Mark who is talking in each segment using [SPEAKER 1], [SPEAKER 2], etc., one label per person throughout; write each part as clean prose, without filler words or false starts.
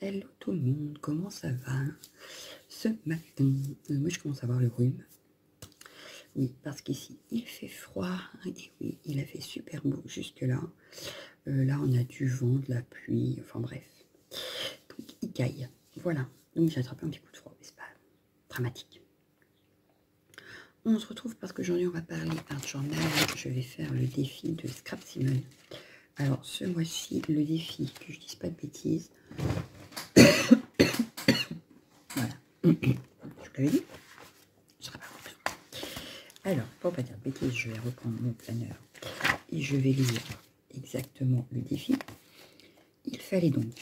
[SPEAKER 1] Hello tout le monde, comment ça va ce matin? Moi je commence à avoir le rhume. Oui, parce qu'ici il fait froid et oui, il a fait super beau jusque là. Là on a du vent, de la pluie, enfin bref. Donc il caille. Voilà, donc j'ai attrapé un petit coup de froid, mais c'est pas dramatique. On se retrouve parce qu'aujourd'hui on va parler art journal. Je vais faire le défi de Scrap Simone. Alors ce mois-ci, le défi, que je dise pas de bêtises. Voilà. Je vous l'avais dit. Je serai pas contente. Alors, pour pas dire de bêtises, je vais reprendre mon planeur et je vais lire exactement le défi. Il fallait donc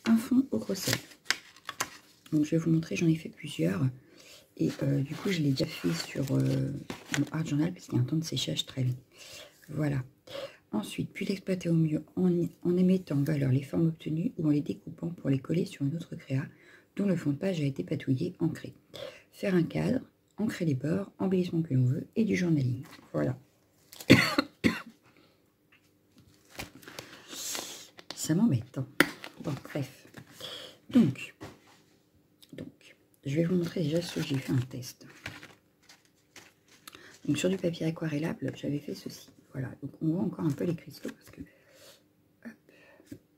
[SPEAKER 1] un fond au gros sel. Donc je vais vous montrer, j'en ai fait plusieurs. Et du coup, je l'ai déjà fait sur mon art journal parce qu'il y a un temps de séchage très long. Voilà. Ensuite, puis l'exploiter au mieux en émettant en valeur les formes obtenues ou en les découpant pour les coller sur une autre créa dont le fond de page a été patouillé, ancré. Faire un cadre, ancrer les bords, embellissement que l'on veut et du journaling. Voilà. Ça m'embête. Hein. Bon, bref. Donc, je vais vous montrer déjà ce que j'ai fait un test. Donc, sur du papier aquarellable, j'avais fait ceci. Voilà. Donc, on voit encore un peu les cristaux parce que hop,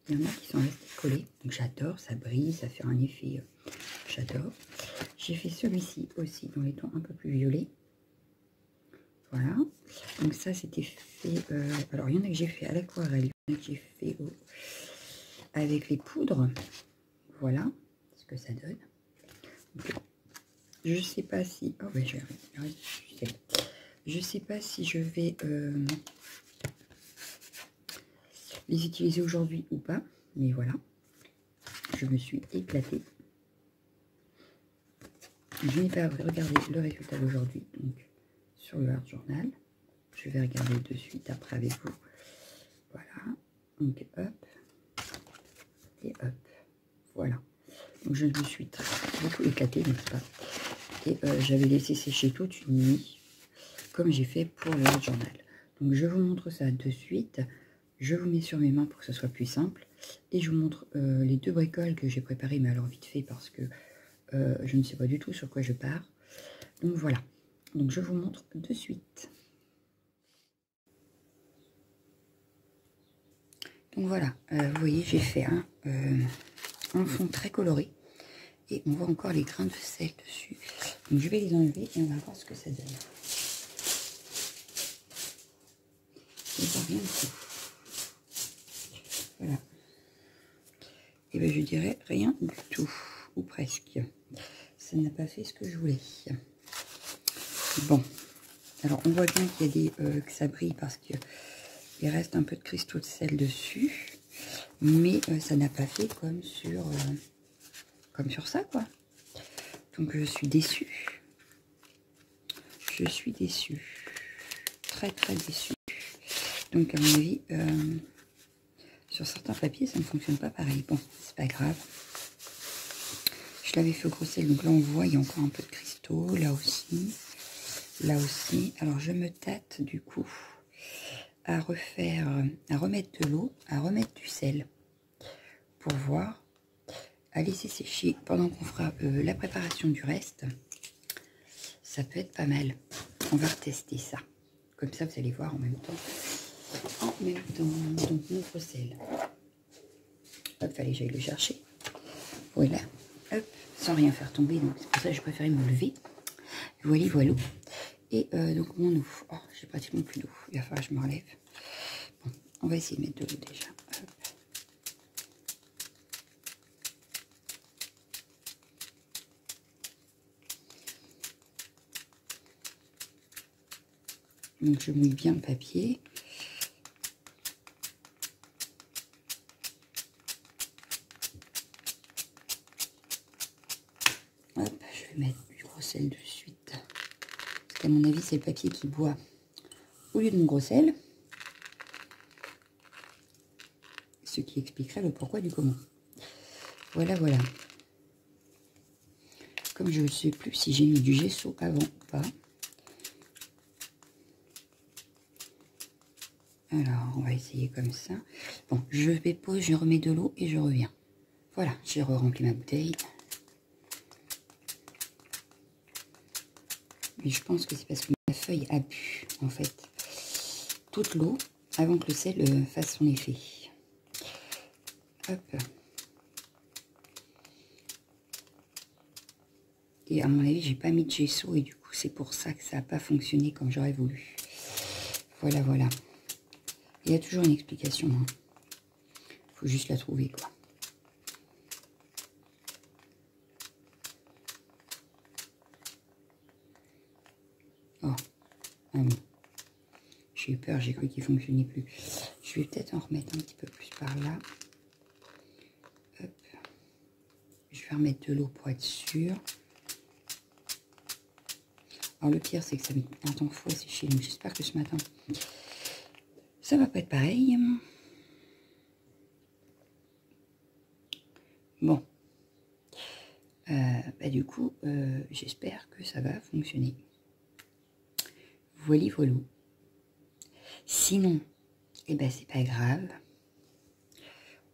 [SPEAKER 1] il y en a qui sont restés collés. Donc, j'adore. Ça brille, ça fait un effet. J'adore. J'ai fait celui-ci aussi dans les tons un peu plus violets. Voilà. Donc, ça, c'était fait. Alors, il y en a que j'ai fait à l'aquarelle. Il y en a que j'ai fait avec les poudres. Voilà ce que ça donne. Donc, je sais pas si... Oh, ben, je sais pas si je vais les utiliser aujourd'hui ou pas. Mais voilà. Je me suis éclatée. Je n'ai pas regardé le résultat d'aujourd'hui. Donc, sur le art journal. Je vais regarder de suite après avec vous. Voilà. Donc, hop. Et hop. Voilà. Donc, je me suis beaucoup éclatée, n'est-ce pas? Et j'avais laissé sécher toute une nuit, comme j'ai fait pour le art journal. Donc, je vous montre ça de suite. Je vous mets sur mes mains pour que ce soit plus simple. Et je vous montre les deux bricoles que j'ai préparées, mais alors vite fait, parce que je ne sais pas du tout sur quoi je pars. Donc, voilà. Donc, je vous montre de suite. Donc, voilà. Vous voyez, j'ai fait un fond très coloré. Et on voit encore les grains de sel dessus. Donc, je vais les enlever et on va voir ce que ça donne. Et bien, rien du tout. Voilà. Et bien, je dirais rien du tout. Ou presque. Ça n'a pas fait ce que je voulais. Bon. Alors, on voit bien qu'il y a que ça brille parce qu'il reste un peu de cristaux de sel dessus. Mais ça n'a pas fait comme sur ça, quoi. Donc, je suis déçue. Je suis déçue. Très, très déçue. Donc, à mon avis, sur certains papiers, ça ne fonctionne pas pareil. Bon, c'est pas grave. Je l'avais fait au gros sel, donc là, on voit, il y a encore un peu de cristaux. Là aussi. Là aussi. Alors, je me tâte, du coup, à remettre de l'eau, à remettre du sel pour voir, à laisser sécher pendant qu'on fera la préparation du reste. Ça peut être pas mal. On va retester ça. Comme ça, vous allez voir en même temps. Donc notre sel. Hop, fallait que j'aille le chercher. Voilà. Hop, sans rien faire tomber. Donc c'est pour ça que je préférais me lever. Voilà, voilà. Et donc mon eau. Oh, j'ai pratiquement plus d'eau. Il va falloir que je me relève. Bon, on va essayer de mettre de l'eau déjà. Hop. Donc je mouille bien le papier. Hop, je vais mettre du gros sel de suite. Parce qu'à mon avis, c'est le papier qui boit au lieu de mon gros sel. Ce qui expliquerait le pourquoi du comment. Voilà, voilà. Comme je ne sais plus si j'ai mis du gesso avant ou pas. Alors, on va essayer comme ça. Bon, je vais poser, je remets de l'eau et je reviens. Voilà, j'ai re-rempli ma bouteille. Mais je pense que c'est parce que ma feuille a bu, en fait, toute l'eau avant que le sel fasse son effet. Hop. Et à mon avis, j'ai pas mis de gesso et du coup, c'est pour ça que ça n'a pas fonctionné comme j'aurais voulu. Voilà, voilà. Il y a toujours une explication. Hein. Faut juste la trouver, quoi. Oh, ah bon. J'ai eu peur, j'ai cru qu'il ne fonctionnait plus. Je vais peut-être en remettre un petit peu plus par là. Hop. Je vais remettre de l'eau pour être sûr. Alors le pire, c'est que ça met un temps fou à sécher. Donc j'espère que ce matin, ça va pas être pareil. Bon. Du coup, j'espère que ça va fonctionner. Voilà, voilà. Sinon, eh ben, c'est pas grave.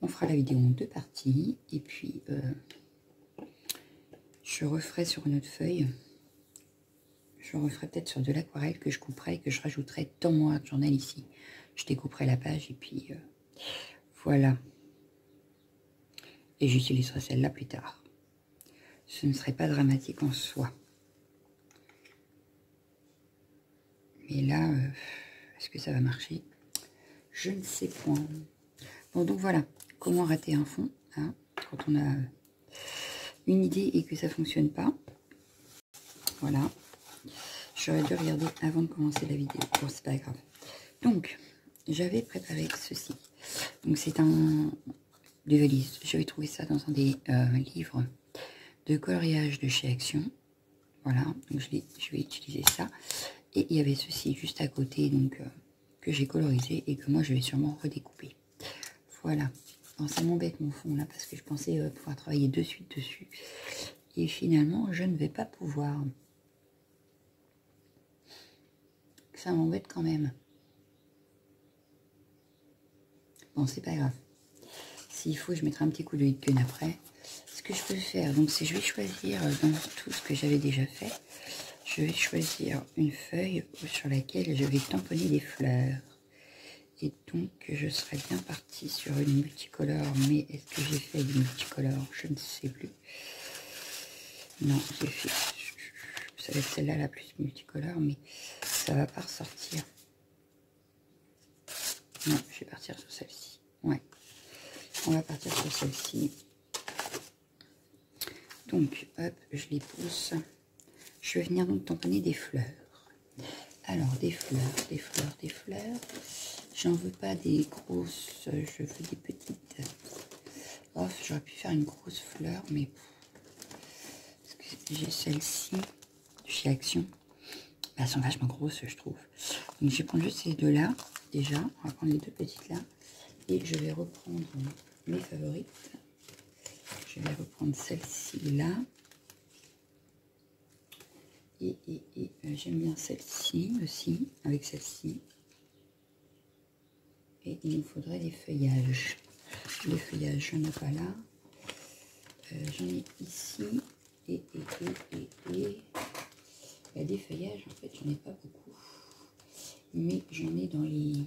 [SPEAKER 1] On fera la vidéo en 2 parties. Et puis, je referai sur une autre feuille. Je referai peut-être sur de l'aquarelle que je couperai et que je rajouterai dans mon art journal ici. Je découperai la page et puis voilà. Et j'utiliserai celle-là plus tard. Ce ne serait pas dramatique en soi. Mais là, est-ce que ça va marcher? Je ne sais point. Bon, donc voilà. Comment rater un fond, hein, quand on a une idée et que ça ne fonctionne pas. Voilà. J'aurais dû regarder avant de commencer la vidéo. Bon, c'est pas grave. Donc, j'avais préparé ceci. Donc, c'est un de valise. J'avais trouvé ça dans un des livres de coloriage de chez Action. Voilà. Donc, je vais utiliser ça. Et il y avait ceci juste à côté, donc que j'ai colorisé et que moi, je vais sûrement redécouper. Voilà. Alors, ça m'embête mon fond là parce que je pensais pouvoir travailler de suite dessus. Et finalement, je ne vais pas pouvoir. Ça m'embête quand même. Bon, c'est pas grave. S'il faut, je mettrai un petit coup de Hitken après. Ce que je peux faire, donc, c'est je vais choisir dans tout ce que j'avais déjà fait, je vais choisir une feuille sur laquelle je vais tamponner des fleurs. Et donc, je serais bien partie sur une multicolore. Mais est-ce que j'ai fait du multicolore? Je ne sais plus. Non, j'ai fait... Ça va être celle-là la plus multicolore, mais ça va pas ressortir. Non, je vais partir sur celle-ci. Ouais. On va partir sur celle-ci. Donc, hop, je les pousse. Je vais venir donc tamponner des fleurs. Alors, des fleurs, des fleurs, des fleurs. J'en veux pas des grosses, je veux des petites. Oh, j'aurais pu faire une grosse fleur, mais j'ai celle-ci chez Action. Elles sont vachement grosses, je trouve. Donc, je vais prendre juste ces deux-là, déjà. On va prendre les deux petites là. Et je vais reprendre mes favorites. Je vais reprendre celle-ci là. Et j'aime bien celle-ci aussi, avec celle-ci. Et il nous faudrait des feuillages. Les feuillages, je n'en ai pas là. J'en ai ici. Et il y a des feuillages, en fait, j'en ai pas beaucoup. Mais j'en ai dans les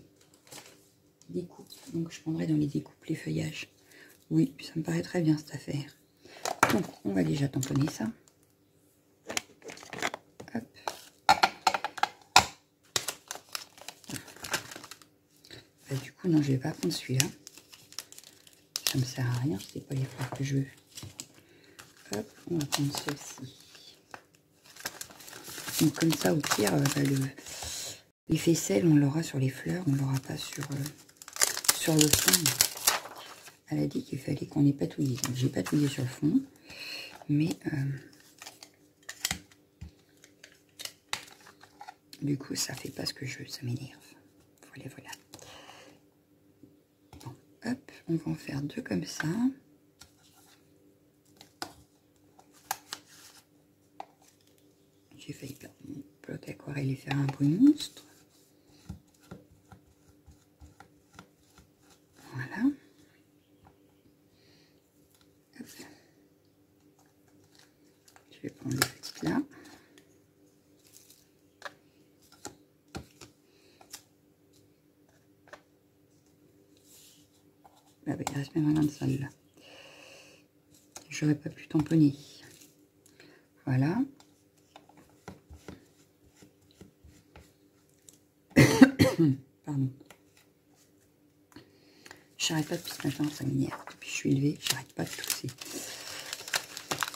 [SPEAKER 1] découpes. Donc, je prendrai dans les découpes les feuillages. Oui, ça me paraît très bien, cette affaire. Donc, on va déjà tamponner ça. Hop. Du coup, non, je vais pas prendre celui-là. Ça me sert à rien, c'est pas les fleurs que je veux. Hop, on va prendre celle-ci. Donc comme ça, au pire, l'effet sel, on l'aura sur les fleurs, on l'aura pas sur le fond. Elle a dit qu'il fallait qu'on ait patouillé. Donc j'ai patouillé sur le fond, mais du coup, ça fait pas ce que je veux, ça m'énerve. Voilà, voilà. Bon, hop, on va en faire deux comme ça. J'ai failli perdre mon bloc aquarelle et faire un bruit monstre. Voilà. vais prendre les petites là. Ah bah, il reste même un grain de sable là. J'aurais pas pu tamponner. Voilà. Pardon. J'arrête pas depuis ce matin, ça m'énerve. Depuis que je suis levée, j'arrête pas de tousser.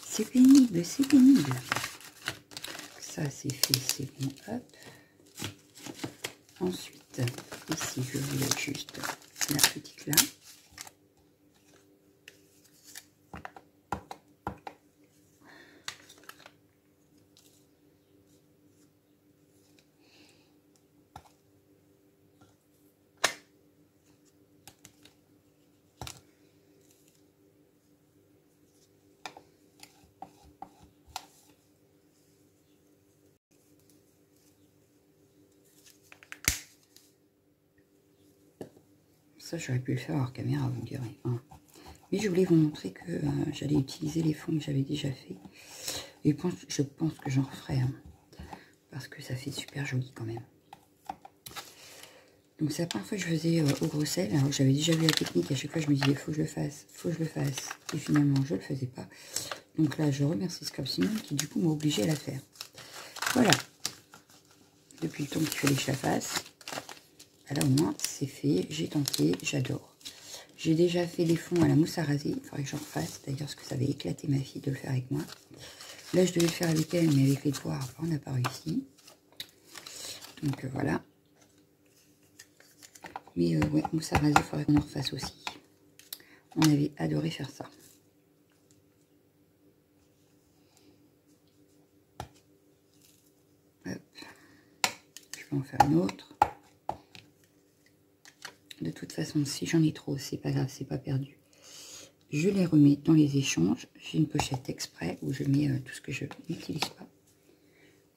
[SPEAKER 1] C'est pénible, c'est pénible. Ça, c'est fait, c'est bon. Hop. Ensuite, ici, je voulais juste la petite là. Ça, j'aurais pu le faire hors caméra, vous me direz. Hein. Mais je voulais vous montrer que j'allais utiliser les fonds que j'avais déjà fait. Et je pense que j'en referai. Hein, parce que ça fait super joli quand même. Donc c'est la première fois que je faisais au gros sel. Alors j'avais déjà vu la technique. À chaque fois, je me disais, faut que je le fasse, faut que je le fasse. Et finalement, je ne le faisais pas. Donc là, je remercie Scrap Simon qui du coup m'a obligé à la faire. Voilà. Depuis le temps qu'il fallait que je la fasse. Là au moins c'est fait, j'ai tenté, j'adore. J'ai déjà fait des fonds à la mousse à raser, il faudrait que j'en refasse d'ailleurs parce que ça avait éclaté ma fille de le faire avec moi. Là je devais le faire avec elle mais avec les poires on n'a pas réussi. Donc voilà. Mais ouais, mousse à raser, il faudrait qu'on en refasse aussi. On avait adoré faire ça. Hop. Je vais en faire une autre. De toute façon, si j'en ai trop, c'est pas grave, c'est pas perdu. Je les remets dans les échanges. J'ai une pochette exprès où je mets tout ce que je n'utilise pas.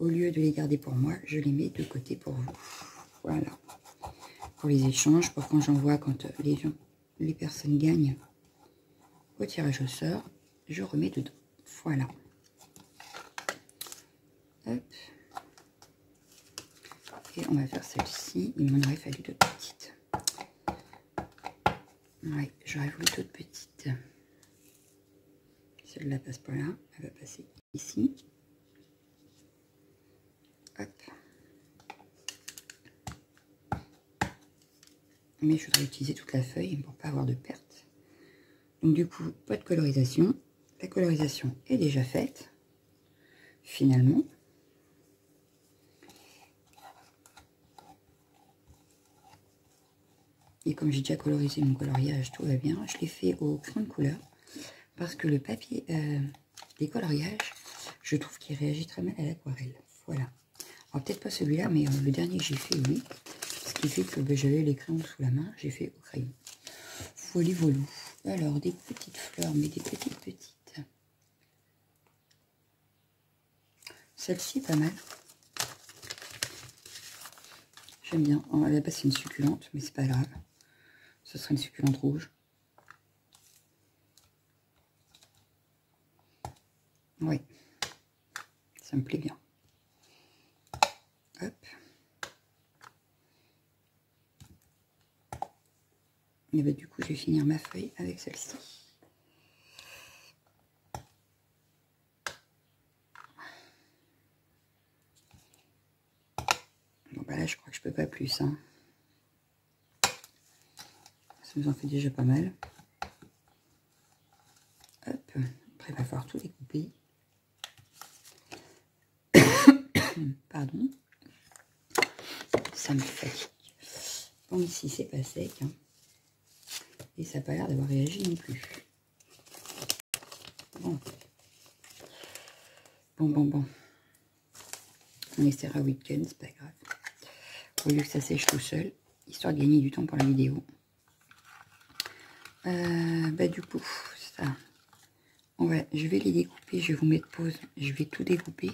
[SPEAKER 1] Au lieu de les garder pour moi, je les mets de côté pour vous. Voilà. Pour les échanges, pour quand j'envoie, quand les personnes gagnent au tirage au sort, je remets dedans. Voilà. Hop. Et on va faire celle-ci. Il m'en aurait fallu d'autres petites. Ouais, j'aurais voulu d'autres petites. Celle-là passe pas là. Elle va passer ici. Hop. Mais je voudrais utiliser toute la feuille pour pas avoir de perte. Donc du coup, pas de colorisation. La colorisation est déjà faite. Finalement. Et comme j'ai déjà colorisé mon coloriage, tout va bien. Je l'ai fait au crayon de couleur. Parce que le papier des coloriages, je trouve qu'il réagit très mal à l'aquarelle. Voilà. Alors peut-être pas celui-là, mais le dernier que j'ai fait, oui. Ce qui fait que j'avais les crayons sous la main, j'ai fait au crayon. Folie volou. Alors, des petites fleurs, mais des petites. Celle-ci est pas mal. J'aime bien. Oh, à la base, c'est une succulente, mais c'est pas grave. Ce sera une succulente rouge. Oui. Ça me plaît bien. Hop. Et bah, du coup, je vais finir ma feuille avec celle-ci. Bon, bah là, je crois que je peux pas plus. Hein. Ça nous en fait déjà pas mal. Hop. Après, il va falloir tout découper. Pardon. Ça me fatigue. Bon, ici, c'est pas sec. Hein. Et ça n'a pas l'air d'avoir réagi non plus. Bon. Bon. On essaiera week-end, c'est pas grave. Au lieu que ça sèche tout seul, histoire de gagner du temps pour la vidéo. Bah du coup, ça, je vais les découper, je vais vous mettre pause, je vais tout découper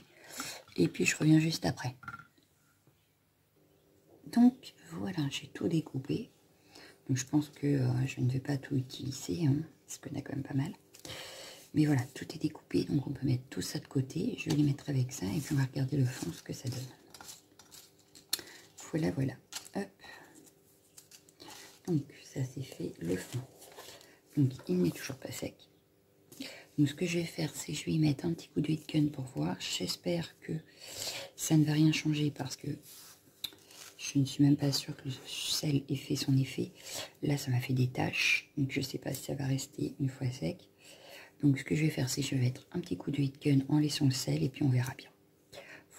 [SPEAKER 1] et puis je reviens juste après. Donc voilà, j'ai tout découpé. Donc je pense que je ne vais pas tout utiliser, hein, parce qu'on a quand même pas mal. Mais voilà, tout est découpé, donc on peut mettre tout ça de côté. Je vais les mettre avec ça et puis on va regarder le fond, ce que ça donne. Voilà, voilà. Hop. Donc ça c'est fait, le fond. Donc il n'est toujours pas sec. Donc ce que je vais faire, c'est que je vais y mettre un petit coup de heat gun pour voir. J'espère que ça ne va rien changer parce que je ne suis même pas sûre que le sel ait fait son effet. Là, ça m'a fait des taches. Donc je ne sais pas si ça va rester une fois sec. Donc ce que je vais faire, c'est que je vais mettre un petit coup de heat gun en laissant le sel et puis on verra bien.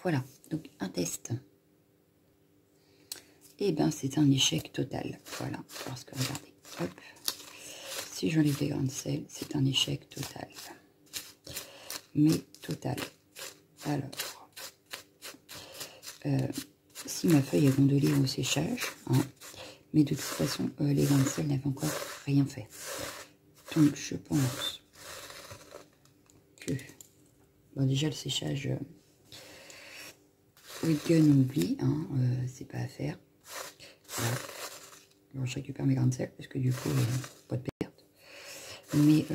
[SPEAKER 1] Voilà, donc un test. Et ben c'est un échec total. Voilà, parce que regardez, hop. Si j'enlève les grains de sel, c'est un échec total. Mais total. Alors, si ma feuille est gondolée au séchage, hein, mais de toute façon, les grains de sel n'avaient encore rien fait. Donc, je pense que, bon, déjà le séchage, heat gun, on oublie, hein, c'est pas à faire. Voilà. Alors, je récupère mes grains de sel parce que du coup, pas de perte. Mais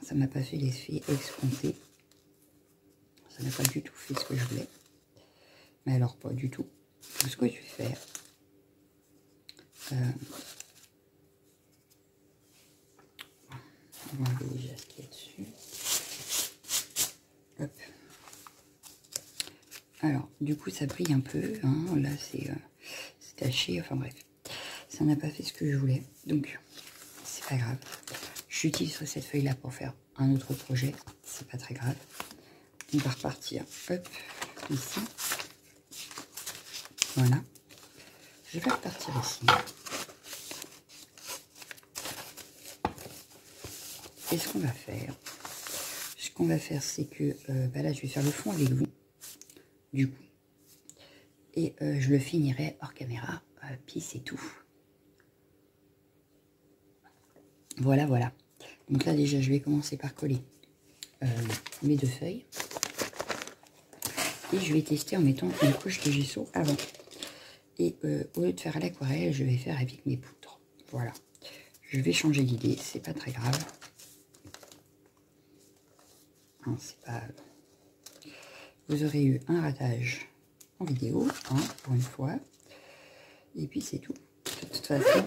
[SPEAKER 1] ça m'a pas fait l'effet escompté. Ça n'a pas du tout fait ce que je voulais. Mais alors, pas du tout. Donc, ce que je vais faire, on va enlever déjà ce qu'il y a dessus. Hop. Alors, du coup, ça brille un peu. Hein. Là, c'est taché. Enfin, bref. Ça n'a pas fait ce que je voulais. Donc, c'est pas grave. J'utiliserai cette feuille-là pour faire un autre projet. C'est pas très grave. On va repartir. Hop. Ici. Voilà. Je vais repartir ici. Et ce qu'on va faire, c'est que bah là, je vais faire le fond avec vous, du coup. Et je le finirai hors caméra, puis c'est tout. Voilà, voilà. Donc là, déjà, je vais commencer par coller mes deux feuilles. Et je vais tester en mettant une couche de gesso avant. Et au lieu de faire à l'aquarelle, je vais faire avec mes poudres. Voilà. Je vais changer d'idée, c'est pas très grave. Hein, c'est pas... Vous aurez eu un ratage en vidéo, hein, pour une fois. Et puis c'est tout. De toute façon,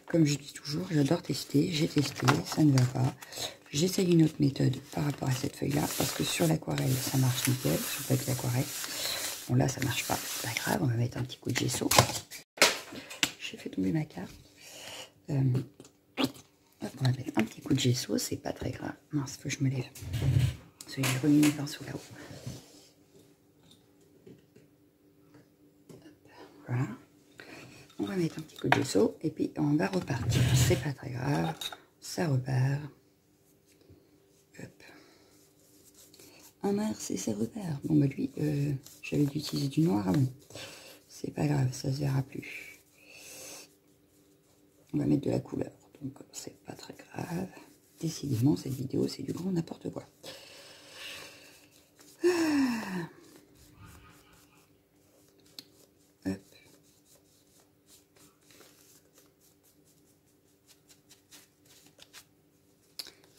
[SPEAKER 1] comme je dis toujours, j'adore tester. J'ai testé, ça ne va pas. J'essaye une autre méthode par rapport à cette feuille-là, parce que sur l'aquarelle, ça marche nickel, sur le papier aquarelle. Bon, là, ça marche pas, c'est pas grave, on va mettre un petit coup de gesso. J'ai fait tomber ma carte. Hop, on va mettre un petit coup de gesso, c'est pas très grave. Mince, faut que je me lève. Parce que j'ai remis mes pinceaux là-haut. Voilà. On va mettre un petit coup de gesso et puis on va repartir. C'est pas très grave, ça repart. Hop. Ah mince, et ça repart. Bon bah lui, j'avais dû utiliser du noir avant. C'est pas grave, ça se verra plus. On va mettre de la couleur, donc c'est pas très grave. Décidément, cette vidéo, c'est du grand n'importe quoi. Ah. Hop.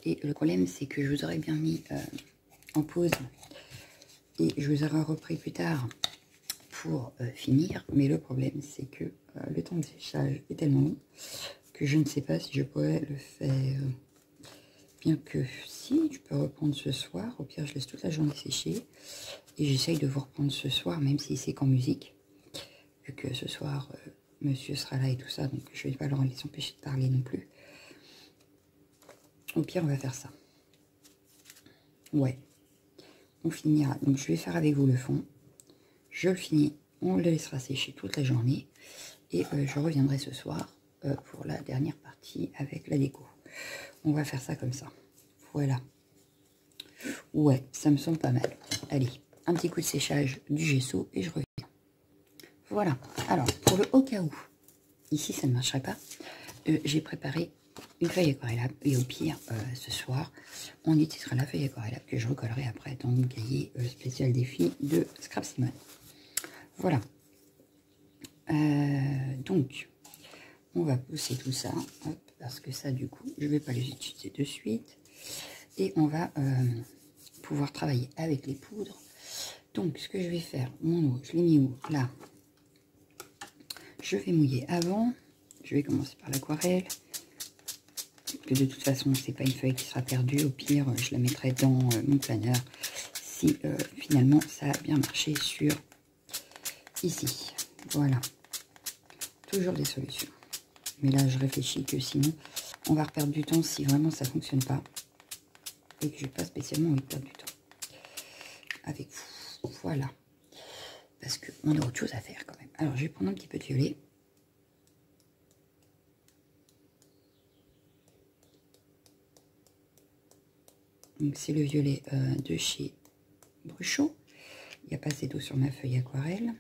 [SPEAKER 1] Et le problème, c'est que je vous aurais bien mis en pause et je vous aurais repris plus tard pour finir. Mais le problème, c'est que le temps de séchage est tellement long que je ne sais pas si je pourrais le faire. Bien que si, je peux reprendre ce soir. Au pire, je laisse toute la journée sécher. Et j'essaye de vous reprendre ce soir, même si c'est qu'en musique. Vu que ce soir, monsieur sera là et tout ça. Donc, je ne vais pas leur laisser empêcher de parler non plus. Au pire, on va faire ça. Ouais. On finira. Donc, je vais faire avec vous le fond. Je le finis. On le laissera sécher toute la journée. Et je reviendrai ce soir pour la dernière partie avec la déco. On va faire ça comme ça. Voilà. Ouais, ça me semble pas mal. Allez, un petit coup de séchage du gesso et je reviens. Voilà. Alors, pour le au cas où, ici ça ne marcherait pas, j'ai préparé une feuille aquarellable. Et au pire, ce soir, on utilisera la feuille aquarellable que je recollerai après dans mon cahier spécial défi de Scrap Simone. Voilà. Donc, on va pousser tout ça. Hop, parce que ça, du coup, je ne vais pas les utiliser de suite. Et on va pouvoir travailler avec les poudres. Donc, ce que je vais faire, mon eau, je l'ai mis où? Là. Je vais mouiller avant. Je vais commencer par l'aquarelle. Que de toute façon, c'est pas une feuille qui sera perdue. Au pire, je la mettrai dans mon planeur si finalement ça a bien marché sur ici. Voilà. Toujours des solutions. Mais là, je réfléchis que sinon, on va perdre du temps si vraiment ça fonctionne pas. Et que je n'ai pas spécialement envie de perdre du temps avec vous. Voilà. Parce qu'on a autre chose à faire quand même. Alors, je vais prendre un petit peu de violet. Donc, c'est le violet de chez Bruchot. Il n'y a pas assez d'eau sur ma feuille aquarelle.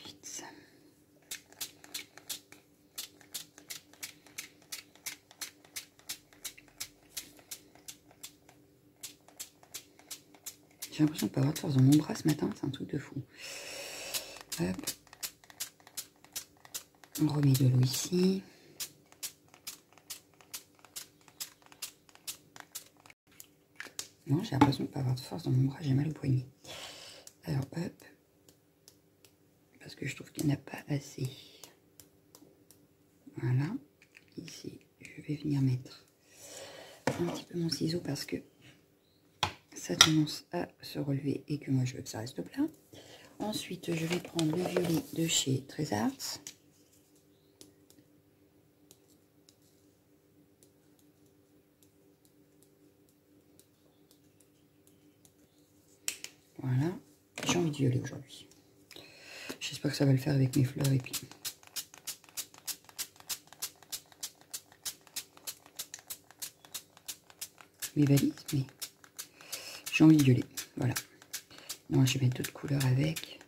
[SPEAKER 1] Vite. J'ai l'impression de ne pas avoir de force dans mon bras ce matin. C'est un truc de fou. Hop. On remet de l'eau ici. Non, j'ai l'impression de ne pas avoir de force dans mon bras, j'ai mal au poignet. Alors, hop. Parce que je trouve qu'il n'y en a pas assez. Voilà. Ici, je vais venir mettre un petit peu mon ciseau parce que ça commence à se relever et que moi, je veux que ça reste plat. Ensuite, je vais prendre le violet de chez Trésarts. Voilà, j'ai envie de violet aujourd'hui. J'espère que ça va le faire avec mes fleurs et puis... mes valises, mais j'ai envie de violet. Voilà. Non, je vais mettre d'autres couleurs avec.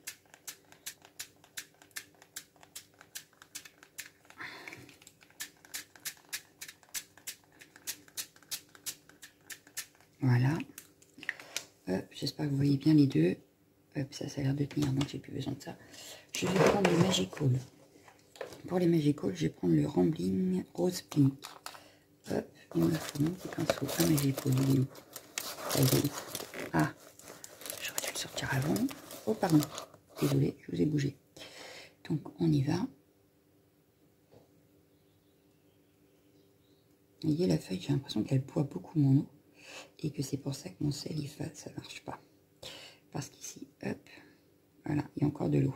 [SPEAKER 1] Voilà. J'espère que vous voyez bien les deux. Hop, ça a l'air de tenir, donc j'ai plus besoin de ça. Je vais prendre le Magical. Pour les Magical, je vais prendre le Rambling Rose Pink. Hop, il me faut mon petit pinceau. Un Magical, il est où? Ah, il est où? Ah, j'aurais dû le sortir avant. Oh, pardon. Désolée, je vous ai bougé. Donc, on y va. Vous voyez, la feuille, j'ai l'impression qu'elle boit beaucoup mon eau. Et que c'est pour ça que mon sel, ça ne marche pas. Parce qu'ici, hop, voilà, il y a encore de l'eau.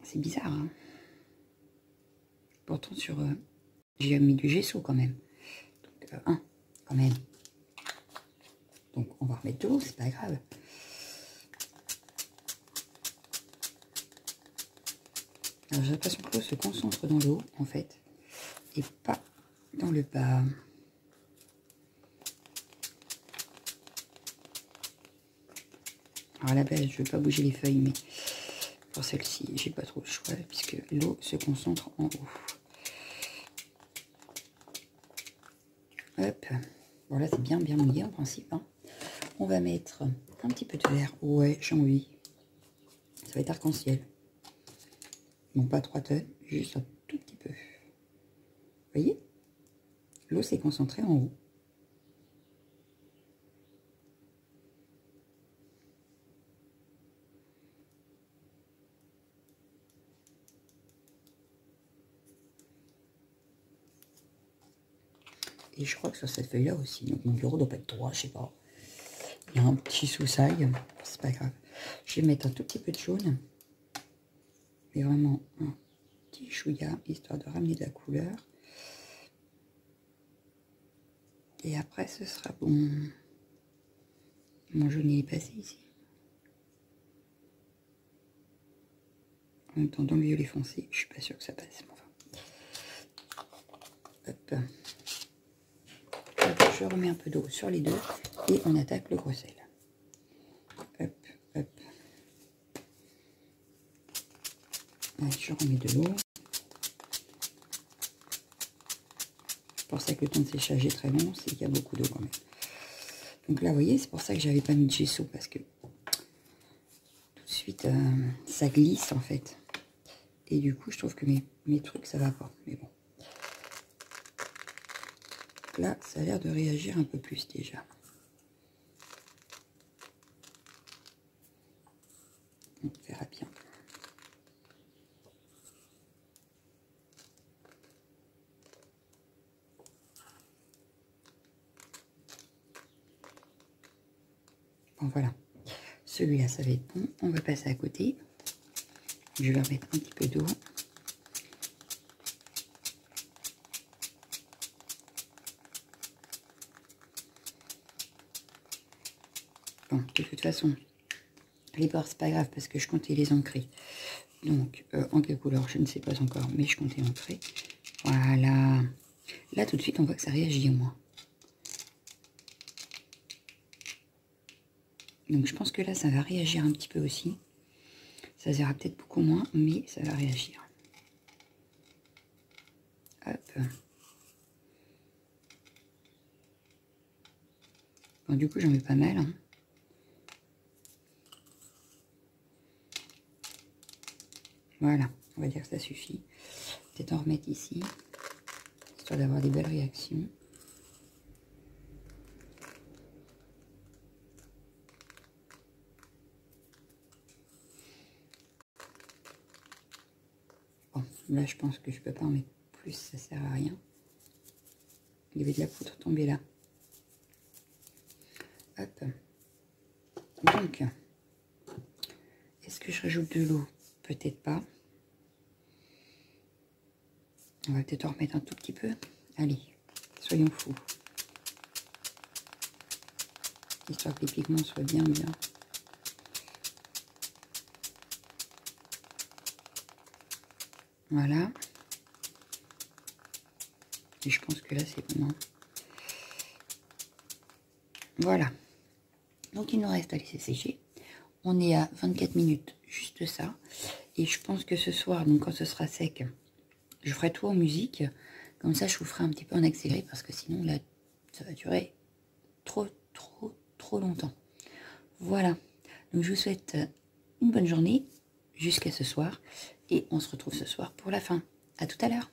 [SPEAKER 1] C'est bizarre, hein. Pourtant, sur... j'ai mis du gesso quand même. Donc, quand même. Donc, on va remettre de l'eau, c'est pas grave. Alors, j'ai l'impression que l'eau se concentre dans l'eau, en fait. Et pas dans le bas. Alors, à la base, je ne veux pas bouger les feuilles, mais pour celle-ci, j'ai pas trop le choix, puisque l'eau se concentre en haut. Hop. Bon, là, c'est bien mouillé en principe. Hein. On va mettre un petit peu de vert. Ouais, j'ai envie. Ça va être arc-en-ciel. Non, pas 3 tonnes, juste un tout petit peu. Vous voyez? L'eau s'est concentrée en haut. Et je crois que sur cette feuille-là aussi. Donc mon bureau doit pas être droit, je sais pas. Il y a un petit soussaille, c'est pas grave. Je vais mettre un tout petit peu de jaune. Mais vraiment un petit chouïa, histoire de ramener de la couleur. Et après, ce sera bon. Mon jaune il est passé ici. En même temps, dans le violet foncé, je suis pas sûre que ça passe. Enfin. Hop. Hop. Je remets un peu d'eau sur les deux et on attaque le gros sel. Hop, hop. Allez, je remets de l'eau. C'est pour ça que le temps de séchage est très long, c'est qu'il y a beaucoup d'eau quand même. Donc là, vous voyez, c'est pour ça que j'avais pas mis de gesso, parce que tout de suite, ça glisse en fait. Et du coup, je trouve que mes trucs, ça va pas. Mais bon. Là, ça a l'air de réagir un peu plus déjà. On verra bien. Bon, voilà. Celui-là, ça va être bon. On va passer à côté. Je vais remettre un petit peu d'eau. Bon, de toute façon, les bords, c'est pas grave parce que je comptais les ancrer. Donc, en quelle couleur, je ne sais pas encore, mais je comptais ancrer. Voilà. Là, tout de suite, on voit que ça réagit au moins. Donc, je pense que là, ça va réagir un petit peu aussi. Ça se verra peut-être beaucoup moins, mais ça va réagir. Hop. Bon, du coup, j'en mets pas mal. Hein. Voilà, on va dire que ça suffit. Peut-être en remettre ici, histoire d'avoir des belles réactions. Bon, là, je pense que je peux pas en mettre plus, ça sert à rien. Il y avait de la poudre tombée là. Hop. Donc, est-ce que je rajoute de l'eau? Peut-être pas. On va peut-être en remettre un tout petit peu. Allez, soyons fous. Histoire que les pigments soient bien. Voilà. Et je pense que là, c'est bon. Hein. Voilà. Donc, il nous reste à laisser sécher. On est à 24 minutes, juste ça. Et je pense que ce soir, donc quand ce sera sec, je ferai tout en musique. Comme ça, je vous ferai un petit peu en accéléré parce que sinon, là, ça va durer trop longtemps. Voilà. Donc, je vous souhaite une bonne journée jusqu'à ce soir. Et on se retrouve ce soir pour la fin. À tout à l'heure.